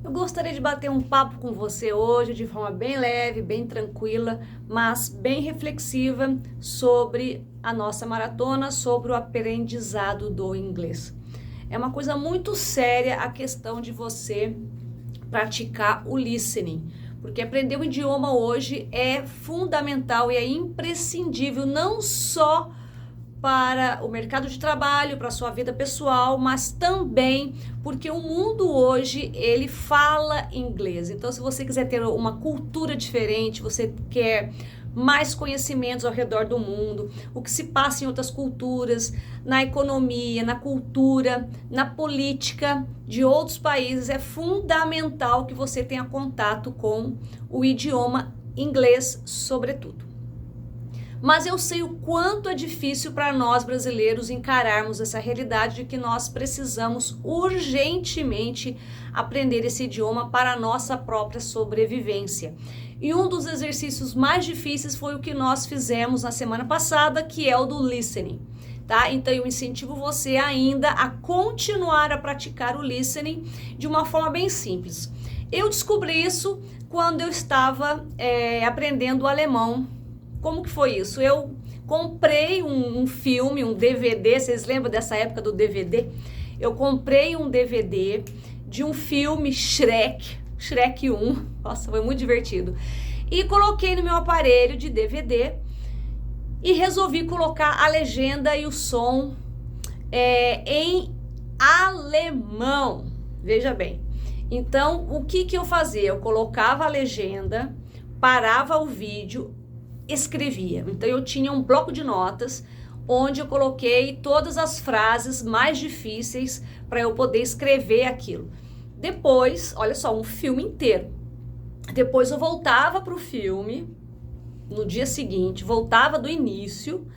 Eu gostaria de bater um papo com você hoje de forma bem leve, bem tranquila, mas bem reflexiva sobre a nossa maratona, sobre o aprendizado do inglês. É uma coisa muito séria a questão de você praticar o listening, porque aprender um idioma hoje é fundamental e é imprescindível não só para o mercado de trabalho, para a sua vida pessoal, mas também porque o mundo hoje, ele fala inglês. Então, se você quiser ter uma cultura diferente, você quer mais conhecimentos ao redor do mundo, o que se passa em outras culturas, na economia, na cultura, na política de outros países, é fundamental que você tenha contato com o idioma inglês, sobretudo. Mas eu sei o quanto é difícil para nós brasileiros encararmos essa realidade de que nós precisamos urgentemente aprender esse idioma para a nossa própria sobrevivência. E um dos exercícios mais difíceis foi o que nós fizemos na semana passada, que é o do listening. Tá? Então eu incentivo você ainda a continuar a praticar o listening de uma forma bem simples. Eu descobri isso quando eu estava aprendendo alemão. Como que foi isso? Eu comprei um filme, um DVD, vocês lembram dessa época do DVD? Eu comprei um DVD de um filme Shrek 1, nossa, foi muito divertido, e coloquei no meu aparelho de DVD e resolvi colocar a legenda e o som em alemão, veja bem. Então, o que eu fazia? Eu colocava a legenda, parava o vídeo, escrevia. Então eu tinha um bloco de notas onde eu coloquei todas as frases mais difíceis para eu poder escrever aquilo. Depois, olha só, um filme inteiro. Depois eu voltava para o filme no dia seguinte, voltava do início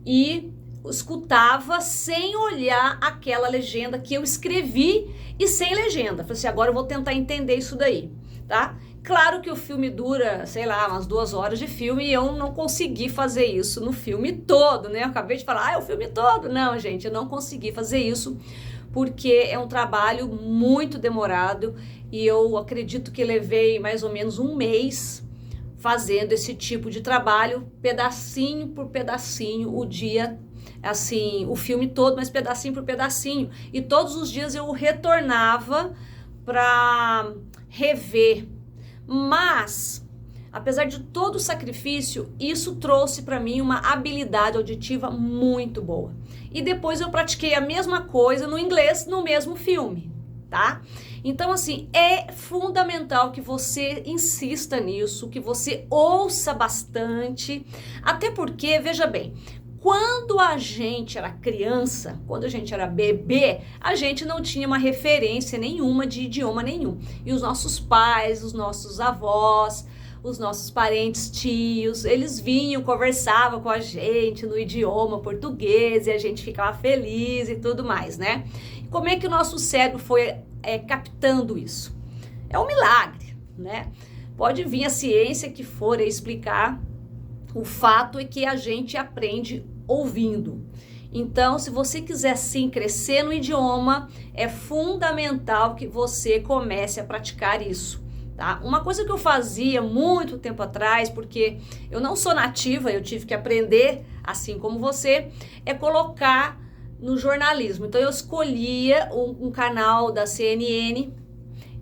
e escutava sem olhar aquela legenda que eu escrevi e sem legenda. Falei assim, agora eu vou tentar entender isso daí, tá? Claro que o filme dura, sei lá, umas 2 horas de filme e eu não consegui fazer isso no filme todo, né? Eu acabei de falar, é o filme todo. Não, gente, eu não consegui fazer isso porque é um trabalho muito demorado e eu acredito que levei mais ou menos um mês fazendo esse tipo de trabalho, pedacinho por pedacinho, o dia, assim, o filme todo, mas pedacinho por pedacinho. E todos os dias eu retornava para rever. Mas, apesar de todo o sacrifício, isso trouxe para mim uma habilidade auditiva muito boa. E depois eu pratiquei a mesma coisa no inglês, no mesmo filme, tá? Então, assim, é fundamental que você insista nisso, que você ouça bastante, até porque, veja bem, quando a gente era criança, quando a gente era bebê, a gente não tinha uma referência nenhuma de idioma nenhum. E os nossos pais, os nossos avós, os nossos parentes, tios, eles vinham, conversavam com a gente no idioma português e a gente ficava feliz e tudo mais, né? Como é que o nosso cérebro foi captando isso? É um milagre, né? Pode vir a ciência que for explicar. O fato é que a gente aprende ouvindo. Então, se você quiser sim crescer no idioma, é fundamental que você comece a praticar isso, tá? Uma coisa que eu fazia muito tempo atrás, porque eu não sou nativa, eu tive que aprender, assim como você, é colocar no jornalismo. Então, eu escolhia um canal da CNN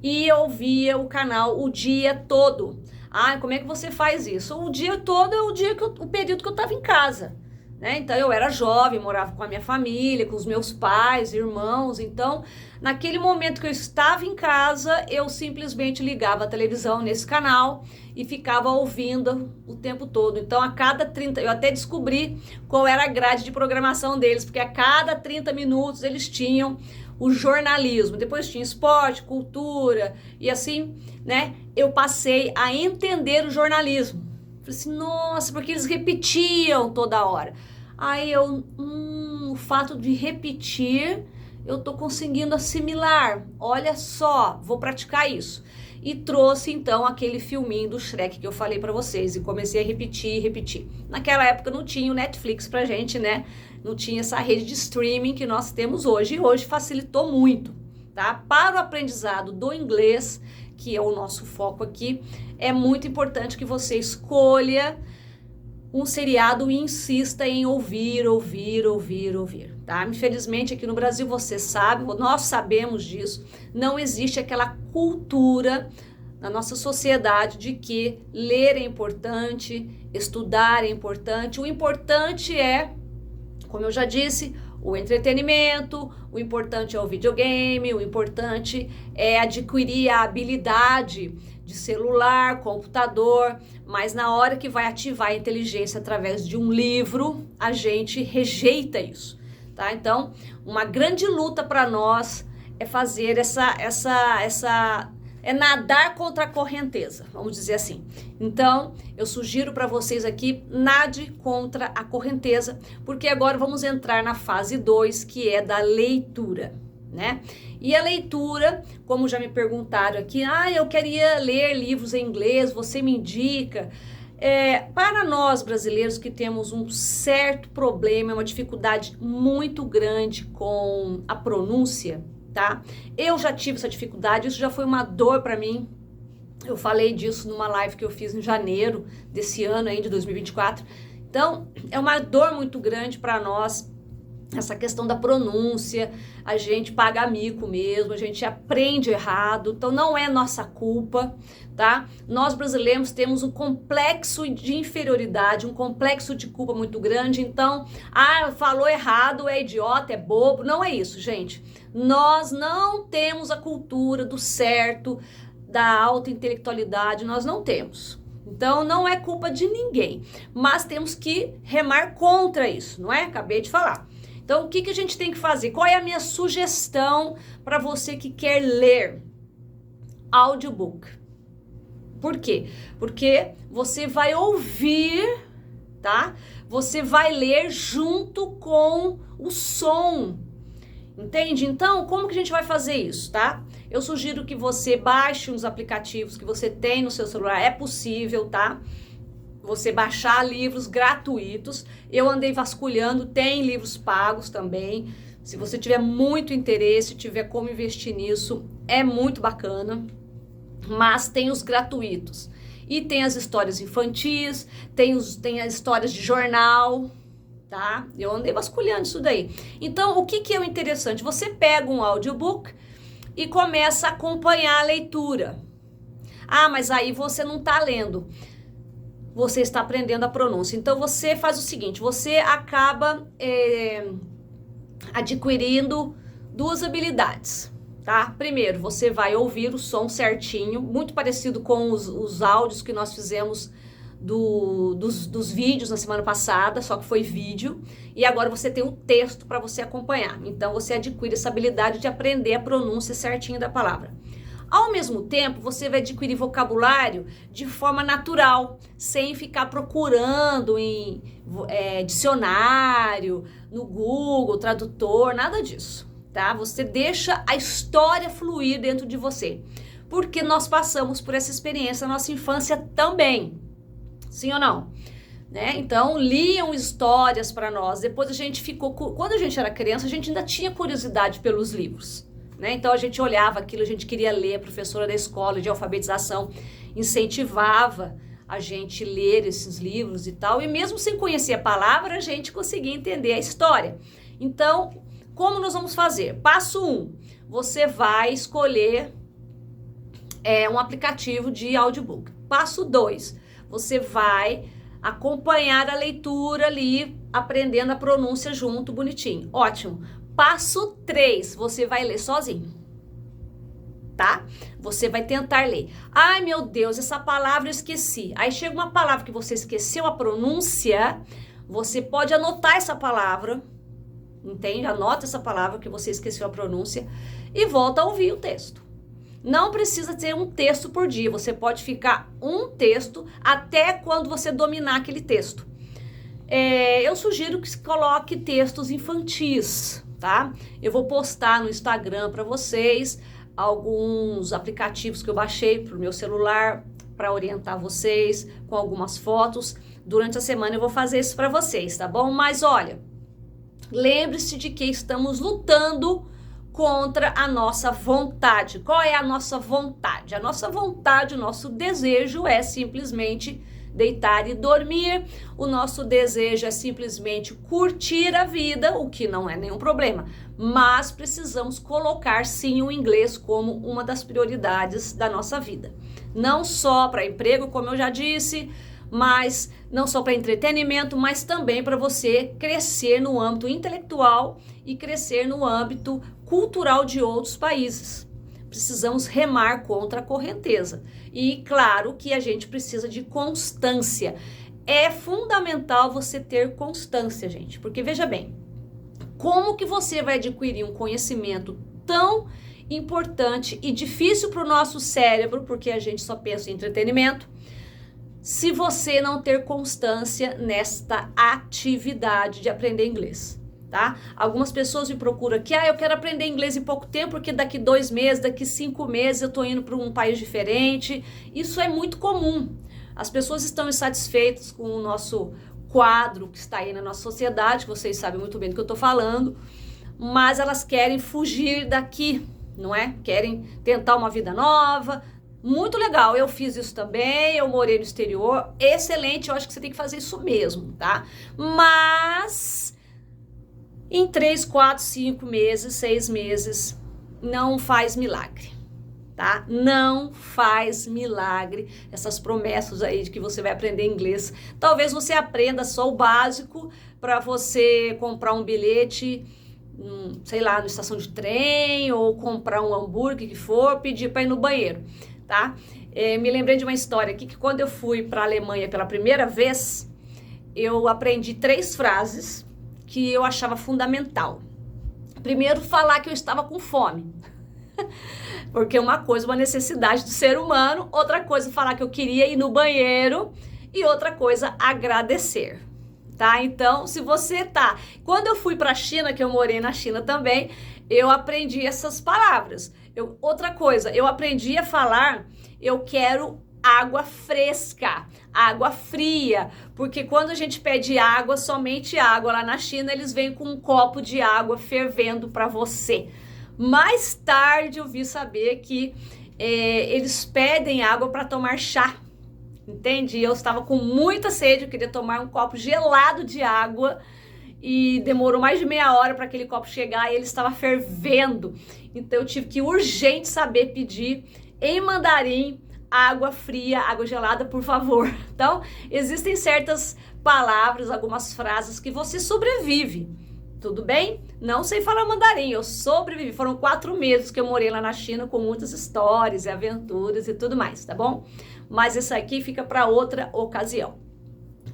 e eu ouvia o canal o dia todo. Ah, como é que você faz isso? O dia todo é o período que eu estava em casa, né? Então eu era jovem, morava com a minha família, com os meus pais, irmãos. Então, naquele momento que eu estava em casa, eu simplesmente ligava a televisão nesse canal e ficava ouvindo o tempo todo. Então, a cada 30, eu até descobri qual era a grade de programação deles, porque a cada 30 minutos eles tinham o jornalismo, depois tinha esporte, cultura e assim, né? Eu passei a entender o jornalismo. Falei assim, nossa, porque eles repetiam toda hora. Aí eu, o fato de repetir, eu tô conseguindo assimilar. Olha só, vou praticar isso. E trouxe então aquele filminho do Shrek que eu falei pra vocês e comecei a repetir. Naquela época não tinha o Netflix pra gente, né? Não tinha essa rede de streaming que nós temos hoje e hoje facilitou muito, tá? Para o aprendizado do inglês, que é o nosso foco aqui, é muito importante que você escolha um seriado e insista em ouvir, tá? Infelizmente aqui no Brasil, você sabe, nós sabemos disso, não existe aquela cultura na nossa sociedade de que ler é importante, estudar é importante. O importante é, como eu já disse, o entretenimento, o importante é o videogame, o importante é adquirir a habilidade de celular, computador, mas na hora que vai ativar a inteligência através de um livro, a gente rejeita isso, tá? Então, uma grande luta para nós é fazer é nadar contra a correnteza, vamos dizer assim. Então, eu sugiro para vocês aqui, nade contra a correnteza, porque agora vamos entrar na fase 2, que é da leitura, né? E a leitura, como já me perguntaram aqui, eu queria ler livros em inglês, você me indica? Para nós brasileiros que temos um certo problema, uma dificuldade muito grande com a pronúncia, tá? Eu já tive essa dificuldade, isso já foi uma dor para mim. Eu falei disso numa live que eu fiz em janeiro desse ano aí, de 2024. Então, é uma dor muito grande para nós, essa questão da pronúncia. A gente paga mico mesmo, a gente aprende errado, então não é nossa culpa, tá? Nós brasileiros temos um complexo de inferioridade, um complexo de culpa muito grande, então, falou errado, é idiota, é bobo. Não é isso, gente. Nós não temos a cultura do certo, da alta intelectualidade, nós não temos. Então, não é culpa de ninguém, mas temos que remar contra isso, não é? Acabei de falar. Então, o que a gente tem que fazer? Qual é a minha sugestão para você que quer ler? Audiobook. Por quê? Porque você vai ouvir, tá? Você vai ler junto com o som. Entende? Então, como que a gente vai fazer isso, tá? Eu sugiro que você baixe uns aplicativos que você tem no seu celular. É possível, tá? Você baixar livros gratuitos. Eu andei vasculhando, tem livros pagos também. Se você tiver muito interesse, tiver como investir nisso, é muito bacana. Mas tem os gratuitos. E tem as histórias infantis, tem as histórias de jornal, tá? Eu andei vasculhando isso daí. Então, o que é o interessante? Você pega um audiobook e começa a acompanhar a leitura. Mas aí você não tá lendo. Você está aprendendo a pronúncia. Então, você faz o seguinte, você acaba adquirindo duas habilidades, tá? Primeiro, você vai ouvir o som certinho, muito parecido com os áudios que nós fizemos dos vídeos na semana passada, só que foi vídeo, e agora você tem o texto para você acompanhar. Então, você adquire essa habilidade de aprender a pronúncia certinha da palavra. Ao mesmo tempo, você vai adquirir vocabulário de forma natural, sem ficar procurando em dicionário, no Google, tradutor, nada disso, tá? Você deixa a história fluir dentro de você, porque nós passamos por essa experiência na nossa infância também, sim ou não? Né? Então, liam histórias para nós, depois a gente ficou, quando a gente era criança, a gente ainda tinha curiosidade pelos livros. Né? Então a gente olhava aquilo, a gente queria ler, a professora da escola de alfabetização incentivava a gente ler esses livros e tal, e mesmo sem conhecer a palavra, a gente conseguia entender a história. Então, como nós vamos fazer? Passo 1, você vai escolher um aplicativo de audiobook. Passo 2, você vai acompanhar a leitura ali, aprendendo a pronúncia junto, bonitinho. Ótimo. Passo 3, você vai ler sozinho, tá? Você vai tentar ler. Meu Deus, essa palavra eu esqueci. Aí chega uma palavra que você esqueceu a pronúncia, você pode anotar essa palavra, entende? Anota essa palavra que você esqueceu a pronúncia e volta a ouvir o texto. Não precisa ter um texto por dia, você pode ficar um texto até quando você dominar aquele texto. Eu sugiro que se coloque textos infantis, tá? Eu vou postar no Instagram para vocês alguns aplicativos que eu baixei pro meu celular para orientar vocês com algumas fotos. Durante a semana eu vou fazer isso para vocês, tá bom? Mas olha, lembre-se de que estamos lutando contra a nossa vontade. Qual é a nossa vontade? A nossa vontade, o nosso desejo é simplesmente deitar e dormir. O nosso desejo é simplesmente curtir a vida, o que não é nenhum problema. Mas precisamos colocar sim o inglês como uma das prioridades da nossa vida. Não só para emprego, como eu já disse, mas não só para entretenimento, mas também para você crescer no âmbito intelectual e crescer no âmbito cultural de outros países. Precisamos remar contra a correnteza. E claro que a gente precisa de constância. É fundamental você ter constância, gente, porque veja bem, como que você vai adquirir um conhecimento tão importante e difícil para o nosso cérebro, porque a gente só pensa em entretenimento, se você não ter constância nesta atividade de aprender inglês, tá? Algumas pessoas me procuram aqui, eu quero aprender inglês em pouco tempo, porque daqui 2 meses, daqui 5 meses eu tô indo para um país diferente. Isso é muito comum. As pessoas estão insatisfeitas com o nosso quadro que está aí na nossa sociedade, que vocês sabem muito bem do que eu tô falando, mas elas querem fugir daqui, não é? Querem tentar uma vida nova. Muito legal, eu fiz isso também, eu morei no exterior, excelente, eu acho que você tem que fazer isso mesmo, tá? Mas em 3, 4, 5 meses, 6 meses, não faz milagre, tá? Não faz milagre essas promessas aí de que você vai aprender inglês. Talvez você aprenda só o básico para você comprar um bilhete, sei lá, na estação de trem, ou comprar um hambúrguer que for, pedir para ir no banheiro. Tá? Me lembrei de uma história aqui que quando eu fui para a Alemanha pela primeira vez, eu aprendi 3 frases que eu achava fundamental. Primeiro, falar que eu estava com fome. Porque uma coisa, uma necessidade do ser humano, outra coisa, falar que eu queria ir no banheiro e outra coisa, agradecer. Tá? Então, se você tá... Quando eu fui para a China, que eu morei na China também, eu aprendi essas palavras. Outra coisa, eu aprendi a falar, eu quero água fresca, água fria, porque quando a gente pede água, somente água, lá na China eles vêm com um copo de água fervendo para você. Mais tarde eu vi saber que eles pedem água para tomar chá, entende? Eu estava com muita sede, eu queria tomar um copo gelado de água, e demorou mais de meia hora para aquele copo chegar e ele estava fervendo. Então eu tive que urgente saber pedir em mandarim água fria, água gelada, por favor. Então, existem certas palavras, algumas frases que você sobrevive. Tudo bem? Não sei falar mandarim, eu sobrevivi. Foram 4 meses que eu morei lá na China com muitas histórias e aventuras e tudo mais, tá bom? Mas isso aqui fica para outra ocasião.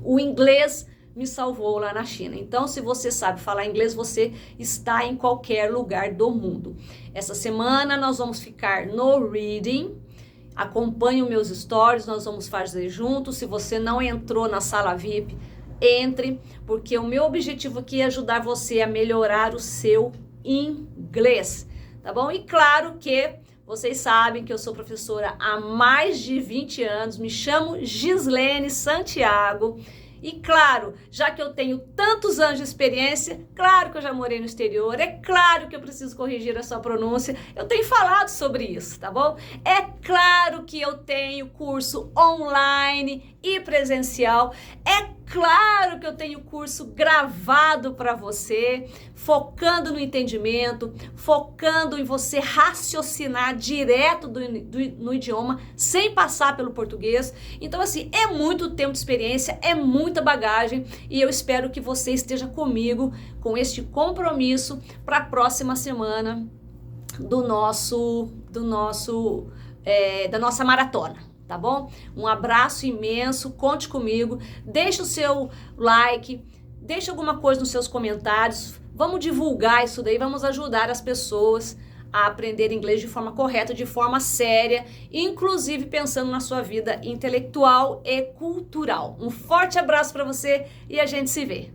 O inglês me salvou lá na China. Então, se você sabe falar inglês, você está em qualquer lugar do mundo. Essa semana nós vamos ficar no Reading. Acompanhe os meus stories, nós vamos fazer juntos. Se você não entrou na sala VIP, entre, porque o meu objetivo aqui é ajudar você a melhorar o seu inglês, tá bom? E claro que vocês sabem que eu sou professora há mais de 20 anos, me chamo Gislene Santiago. E claro, já que eu tenho tantos anos de experiência, claro que eu já morei no exterior, é claro que eu preciso corrigir a sua pronúncia, eu tenho falado sobre isso, tá bom? É claro que eu tenho curso online e presencial, é claro que eu tenho curso gravado para você, focando no entendimento, focando em você raciocinar direto no idioma, sem passar pelo português. Então, assim, é muito tempo de experiência, é muita bagagem, e eu espero que você esteja comigo com este compromisso para a próxima semana da nossa maratona. Tá bom? Um abraço imenso, conte comigo, deixa o seu like, deixa alguma coisa nos seus comentários, vamos divulgar isso daí, vamos ajudar as pessoas a aprender inglês de forma correta, de forma séria, inclusive pensando na sua vida intelectual e cultural. Um forte abraço para você e a gente se vê.